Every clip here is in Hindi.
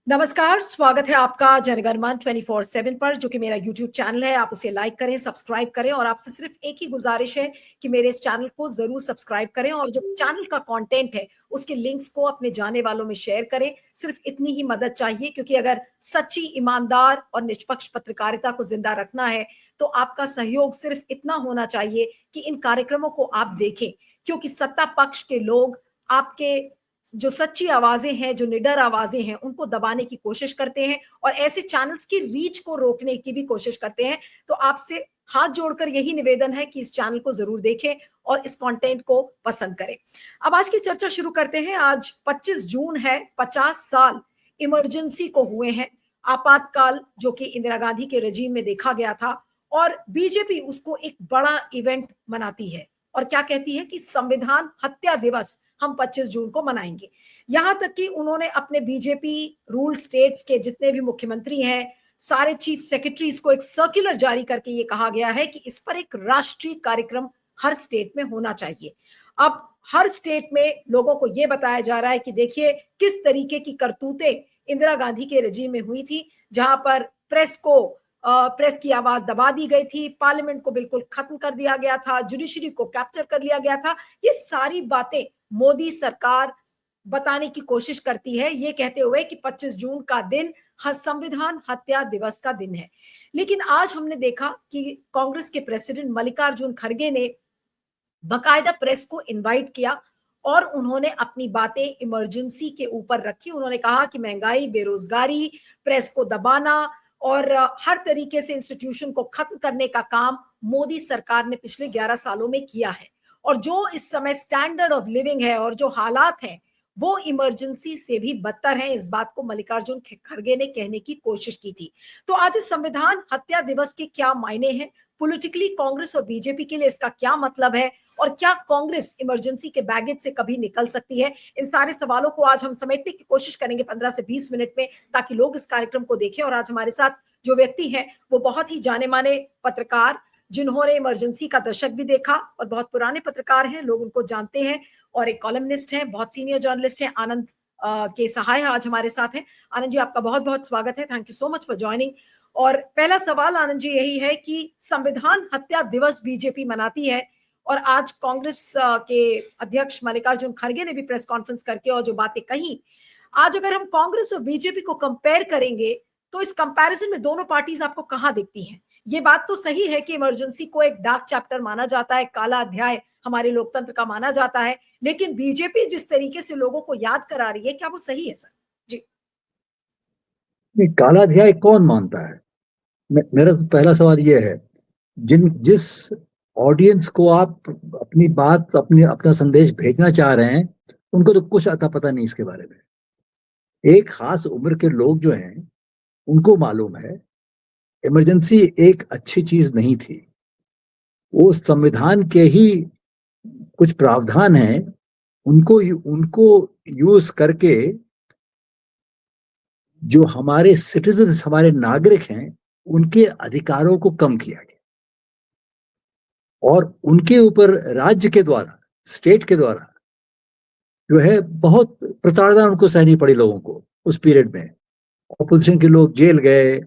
नमस्कार, स्वागत है आपका जनगणमन 24/7 पर, जो कि मेरा यूट्यूब चैनल है। आप उसे लाइक करें, सब्सक्राइब करें और आपसे सिर्फ एक ही गुजारिश है कि मेरे इस चैनल को जरूर सब्सक्राइब करें और जो चैनल का कंटेंट है उसके लिंक्स को अपने जाने वालों में शेयर करें। सिर्फ इतनी ही मदद चाहिए, क्योंकि अगर सच्ची, ईमानदार और निष्पक्ष पत्रकारिता को जिंदा रखना है तो आपका सहयोग सिर्फ इतना होना चाहिए कि इन कार्यक्रमों को आप देखें, क्योंकि सत्ता पक्ष के लोग आपके जो सच्ची आवाजें हैं, जो निडर आवाजें हैं, उनको दबाने की कोशिश करते हैं और ऐसे चैनल्स की रीच को रोकने की भी कोशिश करते हैं। तो आपसे हाथ जोड़कर यही निवेदन है कि इस चैनल को जरूर देखें और इस कंटेंट को पसंद करें। अब आज की चर्चा शुरू करते हैं। आज 25 जून है। 50 साल इमरजेंसी को हुए हैं, आपातकाल जो कि इंदिरा गांधी के रेजिम में देखा गया था, और बीजेपी उसको एक बड़ा इवेंट मनाती है और क्या कहती है कि संविधान हत्या दिवस हम 25 जून को मनाएंगे। यहां तक कि उन्होंने अपने बीजेपी रूल स्टेट्स के जितने भी मुख्यमंत्री हैं, सारे चीफ सेक्रेटरीज को एक सर्कुलर जारी करके ये कहा गया है कि इस पर एक राष्ट्रीय कार्यक्रम हर स्टेट में होना चाहिए। अब हर स्टेट में लोगों को यह बताया जा रहा है कि देखिए किस तरीके की करतूतें इंदिरा गांधी के रेजिम में हुई थी, जहां पर प्रेस की आवाज दबा दी गई थी, पार्लियामेंट को बिल्कुल खत्म कर दिया गया था, जुडिशरी को कैप्चर कर लिया गया था। ये सारी बातें मोदी सरकार बताने की कोशिश करती है, ये कहते हुए कि 25 जून का दिन संविधान हत्या दिवस का दिन है। लेकिन आज हमने देखा कि कांग्रेस के प्रेसिडेंट मल्लिकार्जुन खड़गे ने बाकायदा प्रेस को इनवाइट किया और उन्होंने अपनी बातें इमरजेंसी के ऊपर रखी। उन्होंने कहा कि महंगाई, बेरोजगारी, प्रेस को दबाना और हर तरीके से इंस्टीट्यूशन को खत्म करने का काम मोदी सरकार ने पिछले 11 सालों में किया है, और जो इस समय स्टैंडर्ड ऑफ लिविंग है और जो हालात हैं वो इमरजेंसी से भी बदतर हैं। इस बात को मल्लिकार्जुन खड़गे ने कहने की कोशिश की थी। तो आज इस संविधान हत्या दिवस के क्या मायने हैं, पॉलिटिकली कांग्रेस और बीजेपी के लिए इसका क्या मतलब है, और क्या कांग्रेस इमरजेंसी के बैगेज से कभी निकल सकती है, इन सारे सवालों को आज हम समेटने की कोशिश करेंगे 15 से 20 मिनट में, ताकि लोग इस कार्यक्रम को देखें। और आज हमारे साथ जो व्यक्ति हैं वो बहुत ही जाने माने पत्रकार, जिन्होंने इमरजेंसी का दशक भी देखा और बहुत पुराने पत्रकार हैं, लोग उनको जानते हैं, और एक कॉलमनिस्ट हैं, बहुत सीनियर जर्नलिस्ट हैं। आनंद के सहाय आज हमारे साथ हैं। आनंद जी, आपका बहुत बहुत स्वागत है। Thank you so much for joining. और पहला सवाल आनंद जी यही है कि संविधान हत्या दिवस बीजेपी मनाती है, और आज कांग्रेस के अध्यक्ष मल्लिकार्जुन खड़गे ने भी प्रेस कॉन्फ्रेंस करके और जो बातें कही, आज अगर हम कांग्रेस और बीजेपी को कंपेयर करेंगे तो इस कंपैरिजन में दोनों पार्टीज आपको कहां दिखती हैं? ये बात तो सही है कि इमरजेंसी को एक डार्क चैप्टर माना जाता है, काला अध्याय हमारे लोकतंत्र का माना जाता है, लेकिन बीजेपी जिस तरीके से लोगों को याद करा रही है, क्या वो सही है सर? जी। नहीं, काला अध्याय कौन मानता है? मेरा पहला सवाल ये है, जिस ऑडियंस को आप अपनी बात, अपना संदेश भेजना चाह रहे हैं, उनको तो कुछ अता पता नहीं इसके बारे में। एक खास उम्र के लोग जो हैं उनको मालूम है इमरजेंसी एक अच्छी चीज नहीं थी। वो संविधान के ही कुछ प्रावधान हैं, उनको उनको यूज करके जो हमारे सिटीजन्स, हमारे नागरिक हैं, उनके अधिकारों को कम किया गया और उनके ऊपर राज्य के द्वारा, स्टेट के द्वारा जो है बहुत प्रताड़ना उनको सहनी पड़ी लोगों को उस पीरियड में। ऑपोजिशन के लोग जेल गए,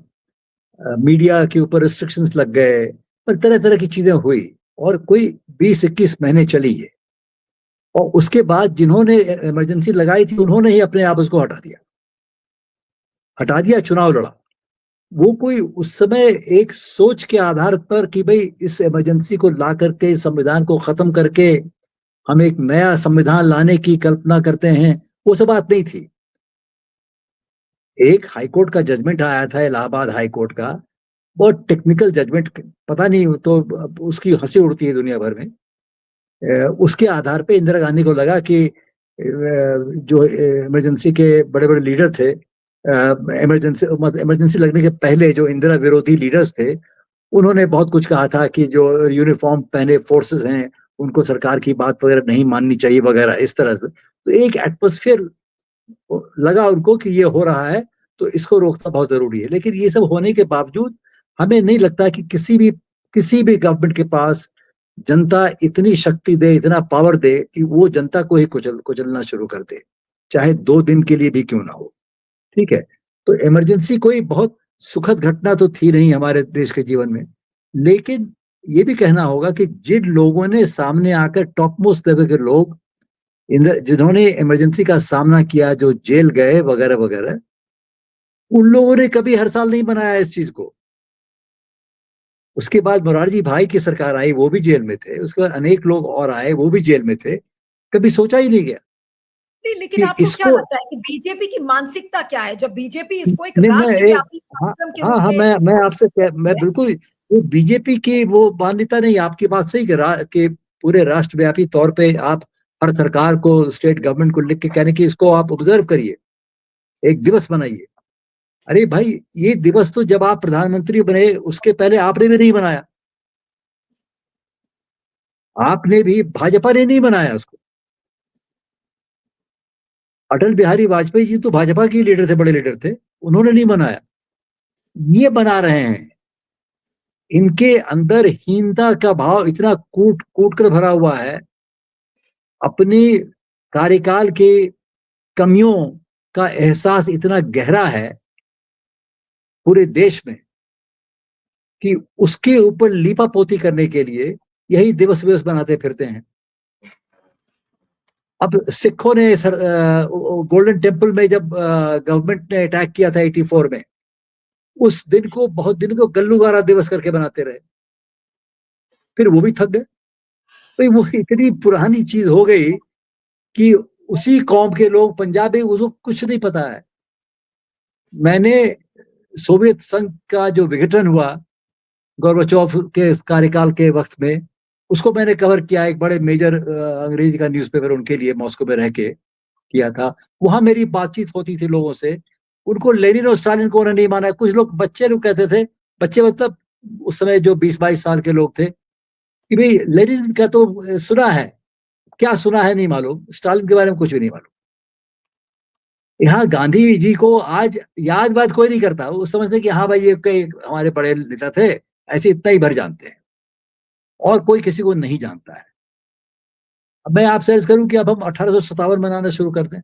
मीडिया के ऊपर रिस्ट्रिक्शंस लग गए और तरह तरह की चीजें हुई, और कोई 20-21 महीने चली ये। और उसके बाद जिन्होंने इमरजेंसी लगाई थी उन्होंने ही अपने आप उसको हटा दिया, चुनाव लड़ा। वो कोई उस समय एक सोच के आधार पर कि भाई इस इमरजेंसी को ला करके, इस संविधान को खत्म करके हम एक नया संविधान लाने की कल्पना करते हैं, वो सब बात नहीं थी। एक हाईकोर्ट का जजमेंट आया था, इलाहाबाद हाईकोर्ट का, बहुत टेक्निकल जजमेंट, पता नहीं, तो उसकी हंसी उड़ती है दुनिया भर में। उसके आधार पे इंदिरा गांधी को लगा कि जो इमरजेंसी के बड़े बड़े लीडर थे, इमरजेंसी लगने के पहले जो इंदिरा विरोधी लीडर्स थे, उन्होंने बहुत कुछ कहा था कि जो यूनिफॉर्म पहने फोर्सेस हैं उनको सरकार की बात वगैरह नहीं माननी चाहिए वगैरह, इस तरह से। तो एक एटमॉस्फेयर लगा उनको कि ये हो रहा है तो इसको रोकना बहुत जरूरी है। लेकिन ये सब होने के बावजूद हमें नहीं लगता कि किसी भी गवर्नमेंट के पास जनता इतनी शक्ति दे, इतना पावर दे कि वो जनता को ही कुचलना शुरू कर दे, चाहे 2 दिन के लिए भी क्यों ना हो। ठीक है, तो इमरजेंसी कोई बहुत सुखद घटना तो थी नहीं हमारे देश के जीवन में, लेकिन ये भी कहना होगा कि जिन लोगों ने सामने आकर टॉप मोस्ट लेवल के लोग जिन्होंने इमरजेंसी का सामना किया, जो जेल गए वगैरह वगैरह, उन लोगों ने कभी हर साल नहीं बनाया इस चीज को। उसके बाद मोरारजी भाई की सरकार आई, वो भी जेल में थे। उसके बाद अनेक लोग और आए, वो भी जेल में थे। कभी सोचा ही नहीं गया नहीं, लेकिन कि आपको क्या इसको। लगता है कि बीजेपी की मानसिकता क्या है जब बीजेपी इसको एक नहीं, राष्ट्रव्यापी हाँ कार्यक्रम के हाँ रूप हाँ, में मैं आपसे मैं है? बिल्कुल, वो बीजेपी की वो मान्यता नहीं। आपकी बात सही कि पूरे राष्ट्रव्यापी तौर पे आप हर सरकार को, स्टेट गवर्नमेंट को लिख के कहने की इसको आप ऑब्जर्व करिए, एक दिवस बनाइए। अरे भाई, ये दिवस तो जब आप प्रधानमंत्री बने उसके पहले आपने भी नहीं बनाया। आपने भी, भाजपा ने नहीं बनाया उसको। अटल बिहारी वाजपेयी जी तो भाजपा के लीडर थे, बड़े लीडर थे, उन्होंने नहीं बनाया। ये बना रहे हैं। इनके अंदर हीनता का भाव इतना कूट कूट कर भरा हुआ है। अपनी कार्यकाल के कमियों का एहसास इतना गहरा है पूरे देश में कि उसके ऊपर लीपापोती करने के लिए यही दिवस दिवस बनाते फिरते हैं। अब सिखों ने गोल्डन टेम्पल में जब गवर्नमेंट ने अटैक किया था 84 में, उस दिन को बहुत दिन को गल्लूगारा दिवस करके बनाते रहे। फिर वो भी थक गए। तो वो इतनी पुरानी चीज हो गई कि उसी कौम के लोग, पंजाबी, उसको कुछ नहीं पता है। मैंने सोवियत संघ का जो विघटन हुआ गोर्बाचोव के कार्यकाल के वक्त में, उसको मैंने कवर किया। एक बड़े मेजर अंग्रेजी का न्यूज़पेपर उनके लिए मॉस्को में रह के किया था। वहां मेरी बातचीत होती थी लोगों से। उनको लेनिन और स्टालिन को उन्होंने नहीं माना। कुछ लोग, बच्चे लोग कहते थे, बच्चे मतलब उस समय जो 20-22 साल के लोग थे, कि भाई लेनिन का तो सुना है, क्या सुना है नहीं मालूम, स्टालिन के बारे में कुछ भी नहीं मालूम। यहाँ गांधी जी को आज याद बात कोई नहीं करता। वो समझते कि हाँ भाई ये कई हमारे बड़े नेता थे, ऐसे इतना ही भर जानते हैं, और कोई किसी को नहीं जानता है। अब मैं आपसे अर्ज करूं कि अब हम 1857 मनाना शुरू कर दें।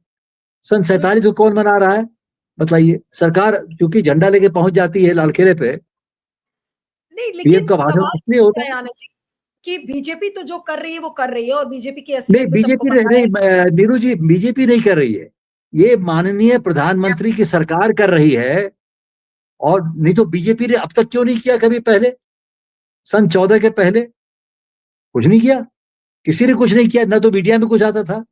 सन 47 को कौन मना रहा है बताइए? सरकार क्योंकि झंडा लेके पहुंच जाती है लाल किले पे, नहीं, पीएम लेकिन का भाषण सवाल इसलिए होता क्या है। है आनंद जी कि बीजेपी तो जो कर रही है वो कर रही है और बीजेपी की नहीं, असलियत में सबको बीजेपी पता नहीं, है। नीरू जी, बीजेपी नहीं कर रही है, ये माननीय प्रधानमंत्री की सरकार कर रही है। और नहीं तो बीजेपी ने अब तक क्यों नहीं किया कभी पहले? सन 14 के पहले कुछ नहीं किया, किसी ने कुछ नहीं किया, ना तो मीडिया में कुछ आता था।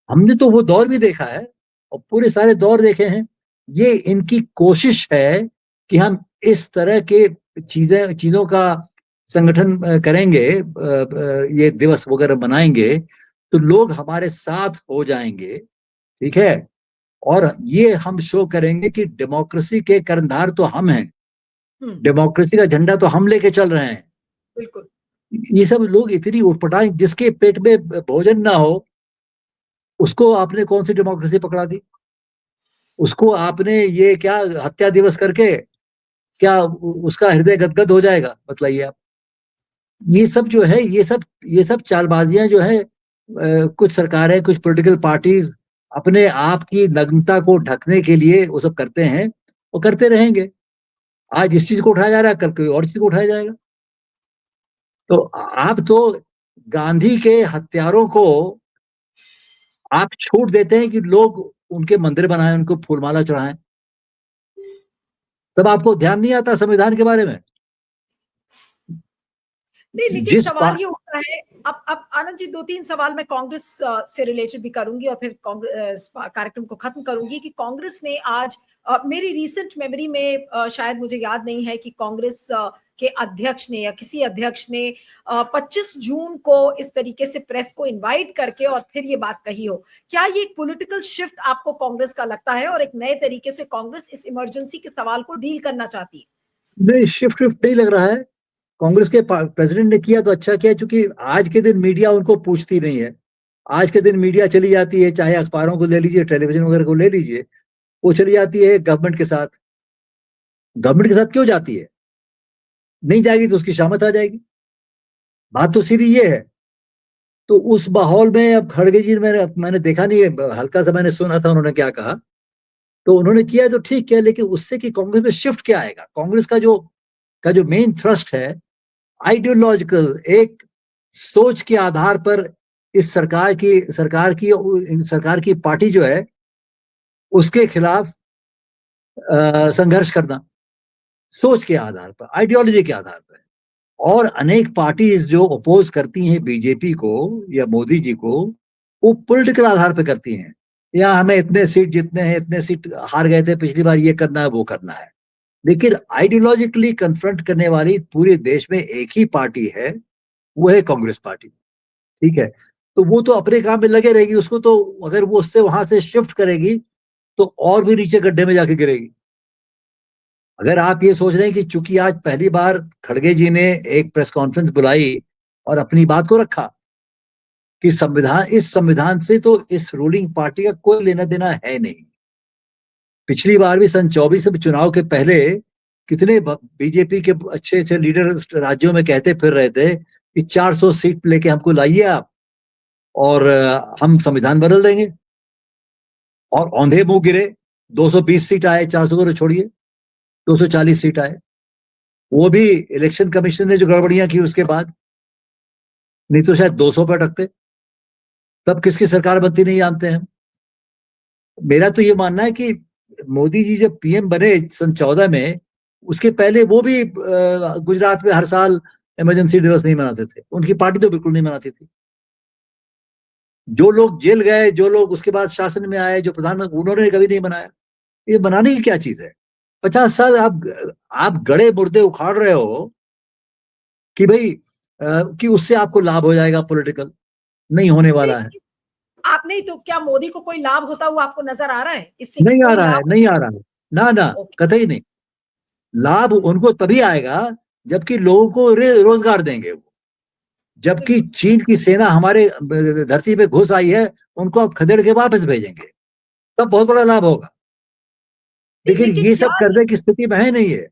हमने तो वो दौर भी देखा है और पूरे सारे दौर देखे हैं। ये इनकी कोशिश है कि हम इस तरह के चीजों का संगठन करेंगे, ये दिवस वगैरह बनाएंगे, तो लोग हमारे साथ हो जाएंगे। ठीक है? और ये हम शो करेंगे कि डेमोक्रेसी के कर्णधार तो हम हैं, हम्म। डेमोक्रेसी का झंडा तो हम लेके चल रहे हैं। बिल्कुल। ये सब लोग इतनी उटपटांग, जिसके पेट में भोजन ना हो उसको आपने कौन सी डेमोक्रेसी पकड़ा दी? उसको आपने ये क्या हत्या दिवस करके क्या उसका हृदय गदगद हो जाएगा? बतलाइए आप। ये सब जो है, ये सब चालबाजियां जो है, कुछ सरकारें, कुछ पॉलिटिकल पार्टीज अपने आप की नग्नता को ढकने के लिए वो सब करते हैं, वो करते रहेंगे। आज इस चीज को उठाया जा रहा है, कल कोई और चीज को उठाया जाएगा। तो आप तो गांधी के हत्यारों को आप छूट देते हैं कि लोग उनके मंदिर बनाएं, उनको फूलमाला चढ़ाएं, तब आपको ध्यान नहीं आता संविधान के बारे में। नहीं, लेकिन जिस सवाल पा, ये उठता है। अब आनंद जी, 2-3 सवाल मैं कांग्रेस से रिलेटेड भी करूंगी और फिर कांग्रेस कार्यक्रम को खत्म करूंगी कि कांग्रेस ने आज मेरी रीसेंट मेमोरी में शायद मुझे याद नहीं है कि कांग्रेस के अध्यक्ष ने या किसी अध्यक्ष ने 25 जून को इस तरीके से प्रेस को इनवाइट करके और फिर ये बात कही हो। क्या ये एक पॉलिटिकल शिफ्ट आपको कांग्रेस का लगता है और एक नए तरीके से कांग्रेस इस इमरजेंसी के सवाल को डील करना चाहती है? नहीं, शिफ्ट शिफ्ट नहीं लग रहा है। कांग्रेस के प्रेसिडेंट ने किया तो अच्छा किया, क्योंकि आज के दिन मीडिया उनको पूछती नहीं है। आज के दिन मीडिया चली जाती है, चाहे अखबारों को ले लीजिए, टेलीविजन वगैरह को ले लीजिए, वो चली जाती है गवर्नमेंट के साथ। गवर्नमेंट के साथ क्यों जाती है? नहीं जाएगी तो उसकी शामत आ जाएगी। बात तो सीधी ये है। तो उस माहौल में अब खड़गे जी, मैंने देखा नहीं है, हल्का सा मैंने सुना था उन्होंने क्या कहा तो उन्होंने किया तो ठीक किया, लेकिन उससे कि कांग्रेस में शिफ्ट क्या आएगा? कांग्रेस का जो मेन थ्रस्ट है आइडियोलॉजिकल, एक सोच के आधार पर इस सरकार की पार्टी जो है उसके खिलाफ संघर्ष करना, सोच के आधार पर, आइडियोलॉजी के आधार पर। और अनेक पार्टीज जो अपोज करती हैं बीजेपी को या मोदी जी को, वो पॉलिटिकल आधार पर करती हैं, या हमें इतने सीट जीतने हैं, इतने सीट हार गए थे पिछली बार, ये करना है वो करना है। लेकिन आइडियोलॉजिकली कन्फ्रंट करने वाली पूरे देश में एक ही पार्टी है, वो है कांग्रेस पार्टी। ठीक है, तो वो तो अपने काम में लगे रहेगी, उसको तो अगर वो उससे वहां से शिफ्ट करेगी तो और भी नीचे गड्ढे में जाके गिरेगी। अगर आप ये सोच रहे हैं कि चूंकि आज पहली बार खड़गे जी ने एक प्रेस कॉन्फ्रेंस बुलाई और अपनी बात को रखा कि इस संविधान से तो इस रूलिंग पार्टी का कोई लेना देना है नहीं। पिछली बार भी सन 24 चुनाव के पहले कितने बीजेपी के अच्छे अच्छे लीडर राज्यों में कहते फिर रहे थे कि 400 सीट लेके हमको लाइए आप और हम संविधान बदल देंगे, और औंधे मुंह गिरे। 220 सीट आए, 400 को तो छोड़िए, 240 सीट आए, वो भी इलेक्शन कमीशन ने जो गड़बड़ियां की उसके बाद, नहीं तो शायद 200 पर अटकते। तब किसकी सरकार बनती नहीं जानते हैं। मेरा तो ये मानना है कि मोदी जी जब पीएम बने सन 14 में, उसके पहले वो भी गुजरात में हर साल इमरजेंसी दिवस नहीं मनाते थे, उनकी पार्टी तो बिल्कुल नहीं मनाती थी। जो लोग जेल गए, जो लोग उसके बाद शासन में आए, जो प्रधानमंत्री, उन्होंने कभी नहीं बनाया। ये बनाने की क्या चीज है? 50 साल आप गड़े मुर्दे उखाड़ रहे हो कि भाई कि उससे आपको लाभ हो जाएगा पॉलिटिकल, नहीं होने वाला है। आप नहीं तो क्या मोदी को कोई लाभ होता हुआ आपको नजर आ रहा है इससे कि नहीं आ कोई रहा है, लाभ? नहीं आ रहा है, ना ना, ओके। कतई नहीं। लाभ उनको तभी आएगा जबकि लोगों को रोजगार देंगे वो। जबकि बिल्कुल। चीन की सेना हमारे धरती पे घुस आई है, उनको आप खदेड़ के वापस भेजेंगे, तब बहुत बड़ा लाभ होगा। नहीं, लेकिन लेकिन ये क्या सब करने की स्थिति में है नहीं है।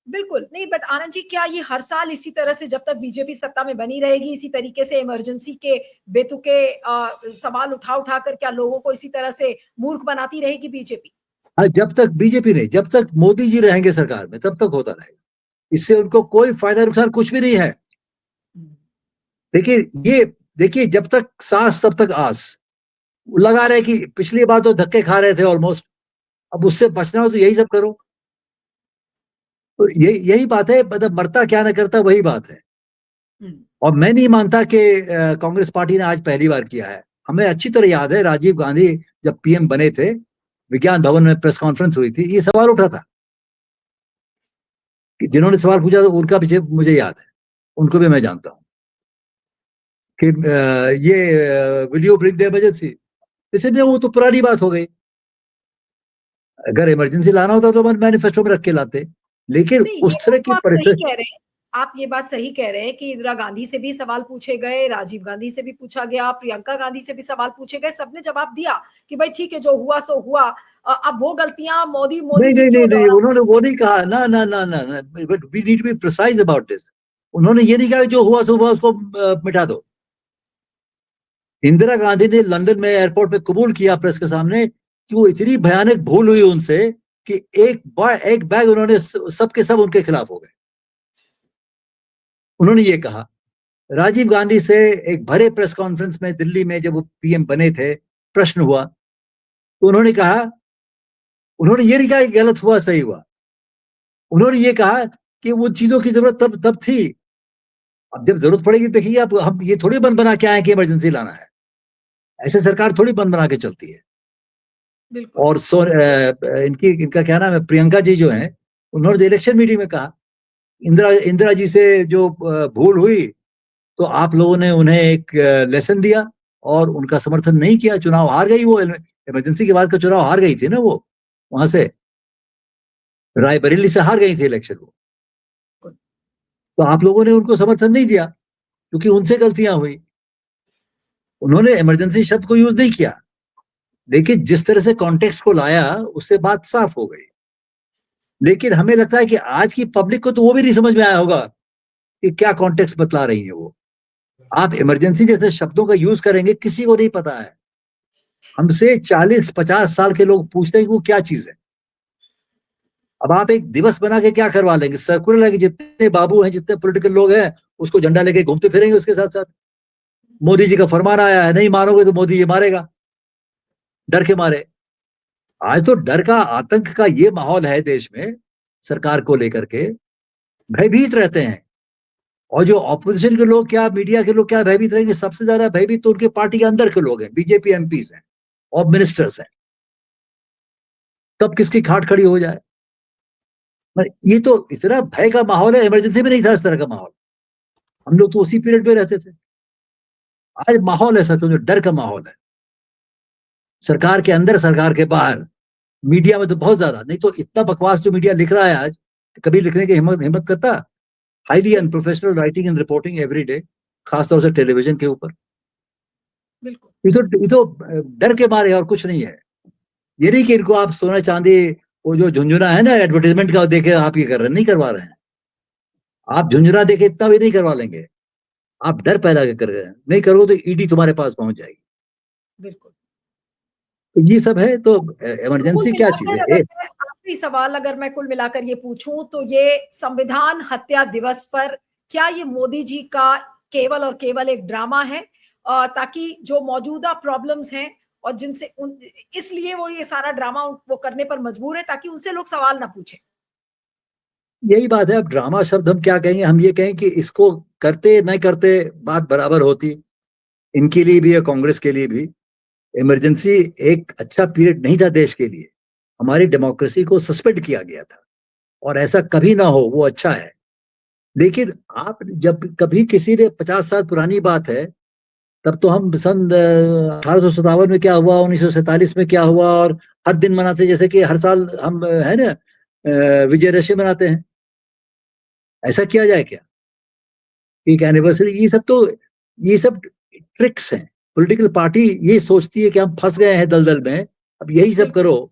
बिल्कुल नहीं, बट आनंद जी, क्या ये हर साल इसी तरह से जब तक बीजेपी सत्ता में बनी रहेगी, इसी तरीके से इमरजेंसी के बेतुके सवाल उठा उठा कर क्या लोगों को इसी तरह से मूर्ख बनाती रहेगी बीजेपी? हाँ, जब तक बीजेपी नहीं, जब तक मोदी जी रहेंगे सरकार में तब तक होता रहेगा। इससे उनको कोई फायदा नुकसान कुछ भी नहीं है। देखिए ये, देखिए जब तक सांस तब तक आस लगा रहे कि पिछली बार तो धक्के खा रहे थे ऑलमोस्ट, अब उससे बचना हो तो यही सब करो। तो यही बात है, मतलब मरता क्या ना करता वही बात है। और मैं नहीं मानता कि कांग्रेस पार्टी ने आज पहली बार किया है। हमें अच्छी तरह याद है राजीव गांधी जब पीएम बने थे, विज्ञान भवन में प्रेस कॉन्फ्रेंस हुई थी, ये सवाल उठा था। जिन्होंने सवाल पूछा तो उनका पीछे मुझे याद है, उनको भी मैं जानता हूं कि ये will you bring the emergency, इसलिए वो तो पुरानी बात हो गई। अगर इमरजेंसी लाना होता तो मैनिफेस्टो में रख के लाते, लेकिन नहीं, ये उस बात तरह तो की आप सही परिस्थिति। कह रहे हैं। आप ये बात सही कह रहे हैं कि इंदिरा गांधी से भी सवाल पूछे गए, राजीव गांधी से भी पूछा गया, प्रियंका गांधी से भी सवाल पूछे गए, सबने जवाब दिया कि भाई ठीक है, जो हुआ सो हुआ। अब वो गलतियां मोदी मोदी नहीं जी नहीं नहीं क्यों नहीं, दोहरा? उन्होंने वो नहीं कहा, ना ना ना ना, but we need to be precise about this. उन्होंने ये नहीं कहा जो हुआ सो हुआ उसको मिटा दो। इंदिरा गांधी ने लंदन में एयरपोर्ट पे कबूल किया प्रेस के सामने कि वो इतनी भयानक भूल हुई उनसे कि एक बैग उन्होंने सबके सब उनके खिलाफ हो गए। उन्होंने ये कहा। राजीव गांधी से एक भरे प्रेस कॉन्फ्रेंस में दिल्ली में जब वो पीएम बने थे, प्रश्न हुआ तो उन्होंने कहा, उन्होंने ये नहीं कहा कि गलत हुआ सही हुआ, उन्होंने ये कहा कि वो चीजों की जरूरत तब तब थी। अब जब जरूरत पड़ेगी देखिए आप, हम ये थोड़ी बंद बना के आए कि इमरजेंसी लाना है। ऐसे सरकार थोड़ी बंद बना के चलती है। बिल्कुल। और इनका क्या नाम है, प्रियंका जी जो है, उन्होंने इलेक्शन मीटिंग में कहा इंदिरा जी से जो भूल हुई तो आप लोगों ने उन्हें एक लेसन दिया और उनका समर्थन नहीं किया, चुनाव हार गई वो। इमरजेंसी के बाद का चुनाव हार गई थी ना वो, वहां से रायबरेली से हार गई थी इलेक्शन वो। तो आप लोगों ने उनको समर्थन नहीं दिया क्योंकि उनसे गलतियां हुई। उन्होंने इमरजेंसी शब्द को यूज नहीं किया, लेकिन जिस तरह से कॉन्टेक्स्ट को लाया उससे बात साफ हो गई। लेकिन हमें लगता है कि आज की पब्लिक को तो वो भी नहीं समझ में आया होगा कि क्या कॉन्टेक्स्ट बतला रही है वो। आप इमरजेंसी जैसे शब्दों का यूज करेंगे, किसी को नहीं पता है। हमसे 40-50 साल के लोग पूछते हैं कि वो क्या चीज है। अब आप एक दिवस बना के क्या करवा लेंगे? सर्कुलर है कि जितने बाबू हैं, जितने पॉलिटिकल लोग हैं, उसको झंडा लेके घूमते फिरेंगे उसके साथ साथ। मोदी जी का फरमान आया है, नहीं मानोगे तो मोदी जी मारेगा, डर के मारे। आज तो डर का, आतंक का ये माहौल है देश में, सरकार को लेकर के भयभीत रहते हैं। और जो ऑपोजिशन के लोग क्या, मीडिया के लोग क्या भयभीत रहेंगे? सबसे ज्यादा भयभीत तो उनके पार्टी के अंदर के लोग हैं, बीजेपी एमपीज हैं और मिनिस्टर्स हैं। कब किसकी खाट खड़ी हो जाए। पर ये तो इतना भय का माहौल है, इमरजेंसी में नहीं था इस तरह का माहौल। हम लोग तो उसी पीरियड में रहते थे। आज माहौल ऐसा जो डर का माहौल है, सरकार के अंदर, सरकार के बाहर, मीडिया में तो बहुत ज्यादा। नहीं तो इतना बकवास जो मीडिया लिख रहा है आज, कभी लिखने की हिम्मत करता? हाईली बिल्कुल unprofessional writing and reporting every day, खासतौर से टेलीविजन के ऊपर। बिल्कुल ये तो डर के मारे और कुछ नहीं है। ये नहीं कि इनको आप सोना चांदी, वो जो झुंझुना है ना एडवर्टाइजमेंट का, देखे आप ये कर रहे हैं, नहीं करवा रहे हैं। आप झुंझुना देके इतना भी नहीं करवा लेंगे। आप डर पैदा कर रहे हैं, नहीं करोगे तो ईडी तुम्हारे पास पहुंच जाएगी। बिल्कुल। तो ये सब है। तो तो कुल इमरजेंसी क्या चीज मिलाकर है? अगर मैं आखिरी सवाल अगर मैं कुल मिलाकर ये पूछूं तो ये संविधान हत्या दिवस पर क्या ये मोदी जी का केवल और केवल एक ड्रामा है, ताकि जो मौजूदा प्रॉब्लम्स हैं और जिनसे इसलिए वो ये सारा ड्रामा वो करने पर मजबूर है ताकि उनसे लोग सवाल ना पूछें? यही बात है। अब ड्रामा शब्द हम क्या कहेंगे? हम ये कहें कि इसको करते नहीं करते बात बराबर होती। इनके लिए भी है, कांग्रेस के लिए भी। इमरजेंसी एक अच्छा पीरियड नहीं था देश के लिए। हमारी डेमोक्रेसी को सस्पेंड किया गया था, और ऐसा कभी ना हो, वो अच्छा है। लेकिन आप जब कभी किसी ने 50 साल पुरानी बात है, तब तो हम सन 1857 में क्या हुआ, 1947 में क्या हुआ, और हर दिन मनाते, जैसे कि हर साल हम है ना विजयदशमी मनाते हैं। ऐसा किया जाए क्या? एक एनिवर्सरी, ये सब ट्रिक्स हैं। पॉलिटिकल पार्टी ये सोचती है कि हम फंस गए हैं दलदल में, अब यही सब बिल्कुल करो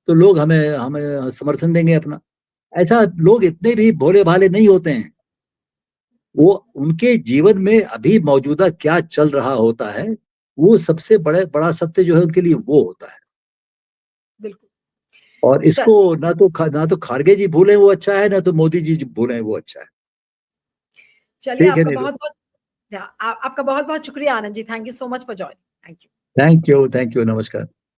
तो लोग हमें हमें समर्थन देंगे अपना। ऐसा लोग इतने भी भोले भाले नहीं होते हैं। वो उनके जीवन में अभी मौजूदा क्या चल रहा होता है, वो सबसे बड़ा सत्य जो है उनके लिए वो होता है। बिल्कुल। और इसको चलिए ना तो खारगे जी भूलें वो अच्छा है, ना तो मोदी जी भूलें वो अच्छा है। चलिए ठीक है आपका नीलू। बहुत बहुत आपका बहुत बहुत शुक्रिया Anand ji. Thank you so much for joining. Thank you. Thank you, thank you, नमस्कार।